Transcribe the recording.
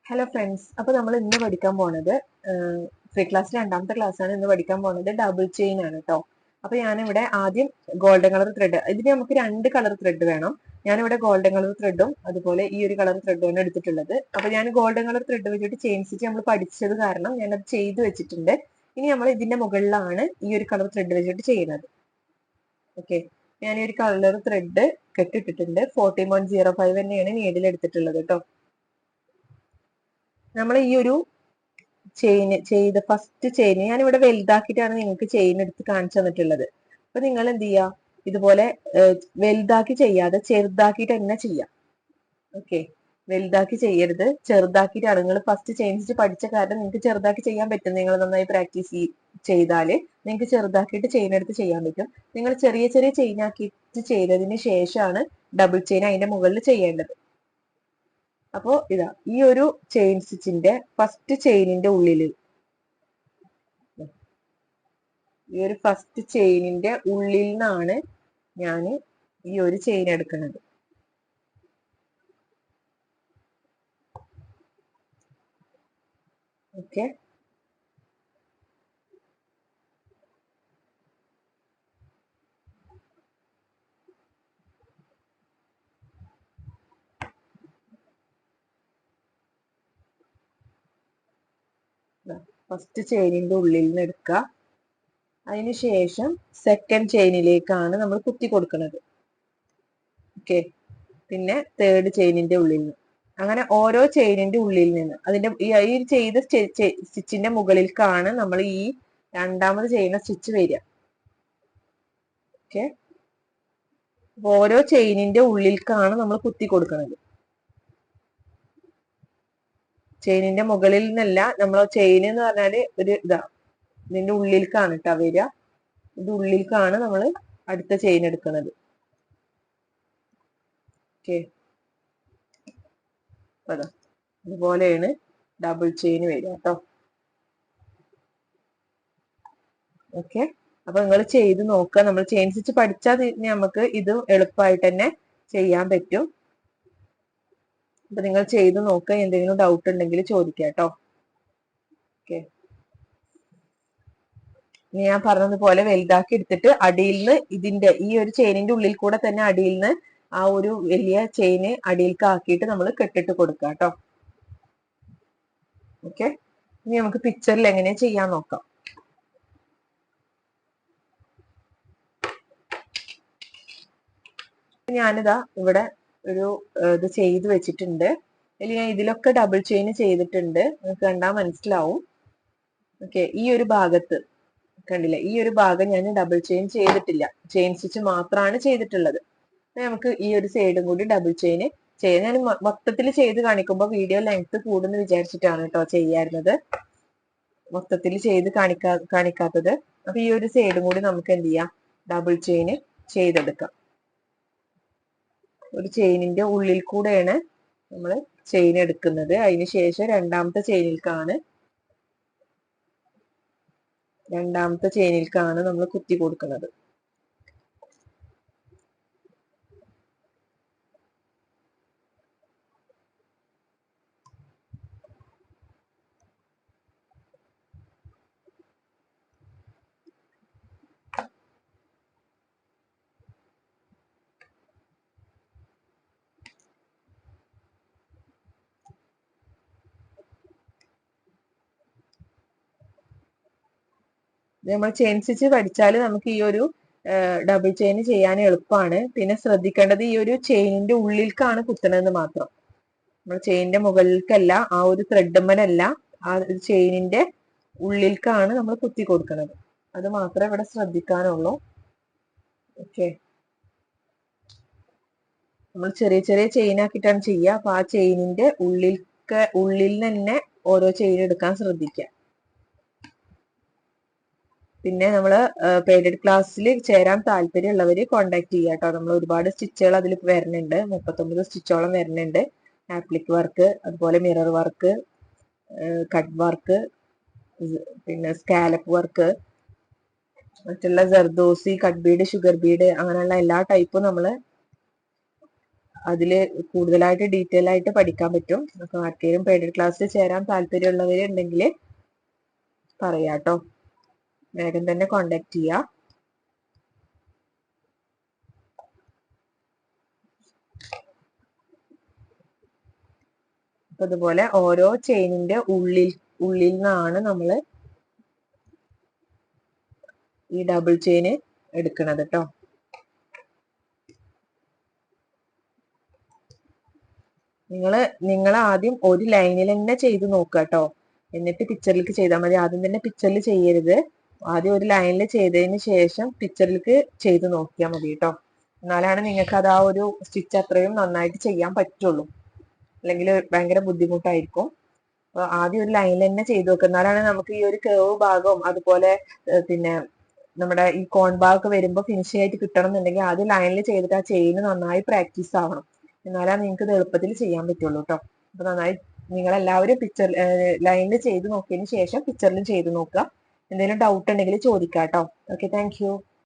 Hello friends, അപ്പൊ നമ്മൾ ഇന്ന് പഠിക്കാൻ പോണത് ഫ്രീ ക്ലാസ് രണ്ടാമത്തെ ക്ലാസ് ആണ്. ഇന്ന് പഠിക്കാൻ പോണത് ഡബിൾ ചെയിൻ ആണ് കേട്ടോ. അപ്പൊ ഞാനിവിടെ ആദ്യം ഗോൾഡൻ കളർ ത്രെഡ്, ഇതിന് നമുക്ക് രണ്ട് കളർ ത്രെഡ് വേണം. ഞാനിവിടെ ഗോൾഡൻ കളർ ത്രെഡും അതുപോലെ ഈ ഒരു കളർ ത്രെഡുമാണ് എടുത്തിട്ടുള്ളത്. അപ്പൊ ഞാൻ ഗോൾഡൻ കളർ ത്രെഡ് വെച്ചിട്ട് ചെയിൻ സ്റ്റിച്ച് നമ്മൾ പഠിച്ചത് കാരണം ഞാനത് ചെയ്ത് വെച്ചിട്ടുണ്ട്. ഇനി നമ്മൾ ഇതിന്റെ മുകളിലാണ് ഈ ഒരു കളർ ത്രെഡ് വെച്ചിട്ട് ചെയ്യുന്നത്. ഓക്കെ, ഞാൻ ഈ ഒരു കളർ ത്രെഡ് കെട്ടിട്ടിട്ടുണ്ട്. 14.05 തന്നെയാണ് നീഡിൽ എടുത്തിട്ടുള്ളത് കേട്ടോ. നമ്മൾ ഈ ഒരു ചെയിൻ ചെയ്ത ഫസ്റ്റ് ചെയിൻ ഞാനിവിടെ വലുതാക്കിയിട്ടാണ് നിങ്ങൾക്ക് ചെയിൻ എടുത്ത് കാണിച്ചു തന്നിട്ടുള്ളത്. അപ്പൊ നിങ്ങൾ എന്ത് ചെയ്യുക, ഇതുപോലെ വലുതാക്കി ചെയ്യാതെ ചെറുതാക്കിയിട്ട് തന്നെ ചെയ്യാം. ഓക്കെ, വലുതാക്കി ചെയ്യരുത്, ചെറുതാക്കിയിട്ടാണ്. നിങ്ങൾ ഫസ്റ്റ് ചെയിൻ സ്റ്റിച്ച് പഠിച്ച കാരണം നിങ്ങൾക്ക് ചെറുതാക്കി ചെയ്യാൻ പറ്റും. നിങ്ങൾ നന്നായി പ്രാക്ടീസ് ചെയ്താല് നിങ്ങൾക്ക് ചെറുതാക്കിയിട്ട് ചെയിൻ എടുത്ത് ചെയ്യാൻ പറ്റും. നിങ്ങൾ ചെറിയ ചെറിയ ചെയിൻ ആക്കിയിട്ട് ചെയ്തതിന് ശേഷമാണ് ഡബിൾ ചെയിൻ അതിന്റെ മുകളിൽ ചെയ്യേണ്ടത്. അപ്പോ ഇതാ ഈ ഒരു ചെയിൻ സ്റ്റിച്ചിന്റെ ഫസ്റ്റ് ചെയിനിന്റെ ഉള്ളില്, ഈ ഒരു ഫസ്റ്റ് ചെയിനിന്റെ ഉള്ളിൽ നിന്നാണ് ഞാൻ ഈ ഒരു ചെയിൻ എടുക്കുന്നത്. ഓക്കെ, ഫസ്റ്റ് ചെയിനിന്റെ ഉള്ളിൽ നിന്ന് എടുക്കുക. അതിനുശേഷം സെക്കൻഡ് ചെയിനിലേക്കാണ് നമ്മൾ കുത്തി കൊടുക്കുന്നത്. ഓക്കെ, പിന്നെ തേർഡ് ചെയിനിന്റെ ഉള്ളിൽ നിന്ന്, അങ്ങനെ ഓരോ ചെയിനിന്റെ ഉള്ളിൽ നിന്ന് അതിന്റെ ഈ ചെയ്ത സ്റ്റിച്ചിന്റെ മുകളിലേക്കാണ് നമ്മൾ ഈ രണ്ടാമത് ചെയ്യുന്ന സ്റ്റിച്ച് വരിക. ഓക്കെ, ഓരോ ചെയിനിന്റെ ഉള്ളിലേക്കാണ് നമ്മൾ കുത്തി കൊടുക്കുന്നത്. ചെയിനിന്റെ മുകളിൽ നിന്നല്ല, നമ്മൾ ചെയിൻ എന്ന് പറഞ്ഞാല് ഒരു ഇതാ, ഇതിന്റെ ഉള്ളിലേക്കാണ് കേട്ടോ വരിക. ഇത് ഉള്ളിലേക്കാണ് നമ്മൾ അടുത്ത ചെയിൻ എടുക്കുന്നത്. ഓക്കെ, അതാ ഇതുപോലെയാണ് ഡബിൾ ചെയിൻ വരിക കേട്ടോ. ഓക്കെ, അപ്പൊ നിങ്ങൾ ചെയ്ത് നോക്കുക. നമ്മൾ ചെയിൻ സ്റ്റിച്ച് പഠിച്ചാൽ നമുക്ക് ഇത് എളുപ്പമായിട്ട് തന്നെ ചെയ്യാൻ പറ്റും. അപ്പൊ നിങ്ങൾ ചെയ്ത് നോക്കുക. എന്തെങ്കിലും ഡൗട്ട് ഉണ്ടെങ്കിൽ ചോദിക്കാം കേട്ടോ. ഓക്കെ, ഞാൻ പറഞ്ഞതുപോലെ വലുതാക്കി എടുത്തിട്ട് അടിയിൽ നിന്ന് ഇതിന്റെ ഈ ഒരു ചെയിനിന്റെ ഉള്ളിൽ കൂടെ തന്നെ അടിയിൽ നിന്ന് ആ ഒരു വലിയ ചെയിന് അടിയിലേക്ക് ആക്കിയിട്ട് നമ്മൾ കെട്ടിട്ട് കൊടുക്കുക കേട്ടോ. ഓക്കെ, ഇനി നമുക്ക് പിക്ചറിൽ എങ്ങനെ ചെയ്യാൻ നോക്കാം. ഞാനിതാ ഇവിടെ ഒരു ഇത് ചെയ്ത് വെച്ചിട്ടുണ്ട്. അല്ലെങ്കിൽ ഞാൻ ഇതിലൊക്കെ ഡബിൾ ചെയിൻ ചെയ്തിട്ടുണ്ട്, നിങ്ങൾക്ക് കണ്ടാൽ മനസ്സിലാവും. ഓക്കെ, ഈ ഒരു ഭാഗത്ത് കണ്ടില്ലേ, ഈ ഒരു ഭാഗം ഞാൻ ഡബിൾ ചെയിൻ ചെയ്തിട്ടില്ല, ചെയിൻ സ്റ്റിച്ച് മാത്രമാണ് ചെയ്തിട്ടുള്ളത്. നമുക്ക് ഈ ഒരു സൈഡും കൂടി ഡബിൾ ചെയിൻ ചെയ്യാം. ഞാൻ മൊത്തത്തിൽ ചെയ്ത് കാണിക്കുമ്പോൾ വീഡിയോ ലെങ്ത് കൂടുന്ന് വിചാരിച്ചിട്ടാണ് കേട്ടോ ചെയ്യാറുള്ളത്, മൊത്തത്തിൽ ചെയ്ത് കാണിക്കാത്തത്. അപ്പൊ ഈ ഒരു സൈഡും കൂടി നമുക്ക് എന്ത് ചെയ്യാം, ഡബിൾ ചെയിൻ ചെയ്തെടുക്കാം. ഒരു ചെയിനിന്റെ ഉള്ളിൽ കൂടെയാണ് നമ്മൾ ചെയിൻ എടുക്കുന്നത്. അതിനുശേഷം രണ്ടാമത്തെ ചെയിനിലേക്കാണ് നമ്മൾ കുത്തി കൊടുക്കുന്നത്. നമ്മൾ ചെയിൻ സ്റ്റിച്ച് പഠിച്ചാൽ നമുക്ക് ഈ ഒരു ഡബിൾ ചെയിൻ ചെയ്യാൻ എളുപ്പമാണ്. പിന്നെ ശ്രദ്ധിക്കേണ്ടത് ഈ ഒരു ചെയിനിന്റെ ഉള്ളിലേക്കാണ് കുത്തുന്നതെന്ന് മാത്രം. നമ്മൾ ചെയിനിന്റെ മുകളിലേക്കല്ല, ആ ഒരു ത്രെഡുമ്മലല്ല, ആ ഒരു ചെയിനിന്റെ ഉള്ളിലേക്കാണ് നമ്മൾ കുത്തി കൊടുക്കുന്നത്. അത് മാത്രമേ ഇവിടെ ശ്രദ്ധിക്കാനുള്ളൂ. ഓക്കെ, നമ്മൾ ചെറിയ ചെറിയ ചെയിൻ ആക്കിയിട്ടാണ് ചെയ്യുക. അപ്പൊ ആ ചെയിനിന്റെ ഉള്ളിൽ തന്നെ ഓരോ ചെയിൻ എടുക്കാൻ ശ്രദ്ധിക്കുക. പിന്നെ നമ്മൾ പെയ്ഡഡ് ക്ലാസ്സിൽ ചേരാൻ താല്പര്യമുള്ളവർ കോണ്ടാക്ട് ചെയ്യുക കേട്ടോ. നമ്മൾ ഒരുപാട് സ്റ്റിച്ചുകൾ അതിൽ വരുന്നുണ്ട്, 39 സ്റ്റിച്ചോളം വരുന്നുണ്ട്. ആപ്ലിക് വർക്ക്, അതുപോലെ മിറർ വർക്ക്, കട്ട് വർക്ക്, പിന്നെ സ്കാലപ്പ് വർക്ക്, മറ്റുള്ള zardozi, cut Bede, sugar Bede, അങ്ങനെയുള്ള എല്ലാ ടൈപ്പും നമ്മൾ അതില് കൂടുതലായിട്ട് ഡീറ്റെയിൽ ആയിട്ട് പഠിക്കാൻ പറ്റും. അപ്പൊ ആർക്കെങ്കിലും പെയ്ഡ് ക്ലാസ്സിൽ ചേരാൻ താല്പര്യമുള്ളവരുണ്ടെങ്കിൽ പറയാട്ടോ, വേഗം തന്നെ കോണ്ടാക്ട് ചെയ്യാം. അപ്പൊ അതുപോലെ ഓരോ ചെയിനിന്റെ ഉള്ളിൽ നിന്നാണ് നമ്മൾ ഈ ഡബിൾ ചെയിൻ എടുക്കുന്നത് കേട്ടോ. നിങ്ങൾ ആദ്യം ഒരു ലൈനിൽ തന്നെ ചെയ്ത് നോക്കുക കേട്ടോ, എന്നിട്ട് പിക്ചറിലേക്ക് ചെയ്താൽ മതി. ആദ്യം തന്നെ പിക്ചറിൽ ചെയ്യരുത്, ആദ്യം ഒരു ലൈനിൽ ചെയ്തതിന് ശേഷം പിക്ചറിലേക്ക് ചെയ്ത് നോക്കിയാൽ മതി കേട്ടോ. എന്നാലാണ് നിങ്ങൾക്ക് അത് ആ ഒരു സ്റ്റിച്ച് അത്രയും നന്നായിട്ട് ചെയ്യാൻ പറ്റുള്ളൂ, അല്ലെങ്കിൽ ഭയങ്കര ബുദ്ധിമുട്ടായിരിക്കും. അപ്പൊ ആദ്യം ഒരു ലൈനിൽ തന്നെ ചെയ്ത് നോക്കുക, എന്നാലാണ് നമുക്ക് ഈ ഒരു കേവ് ഭാഗവും അതുപോലെ പിന്നെ നമ്മുടെ ഈ കോൺ ഭാഗമൊക്കെ വരുമ്പോൾ ഫിനിഷിംഗ് ആയിട്ട് കിട്ടണം എന്നുണ്ടെങ്കിൽ ആദ്യം ലൈനിൽ ചെയ്തിട്ട് ആ ചെയിൻ നന്നായി പ്രാക്ടീസ് ആവണം, എന്നാലാണ് നിങ്ങൾക്ക് ഇത് എളുപ്പത്തിൽ ചെയ്യാൻ പറ്റുള്ളൂ കേട്ടോ. അപ്പൊ നന്നായി നിങ്ങളെല്ലാവരും പിക്ചർ ലൈനിൽ ചെയ്ത് നോക്കിയതിന് ശേഷം പിക്ചറിലും ചെയ്ത് നോക്കുക. എന്തെങ്കിലും ഡൗട്ട് ഉണ്ടെങ്കിൽ ചോദിക്കാം കേട്ടോ. Okay, thank you.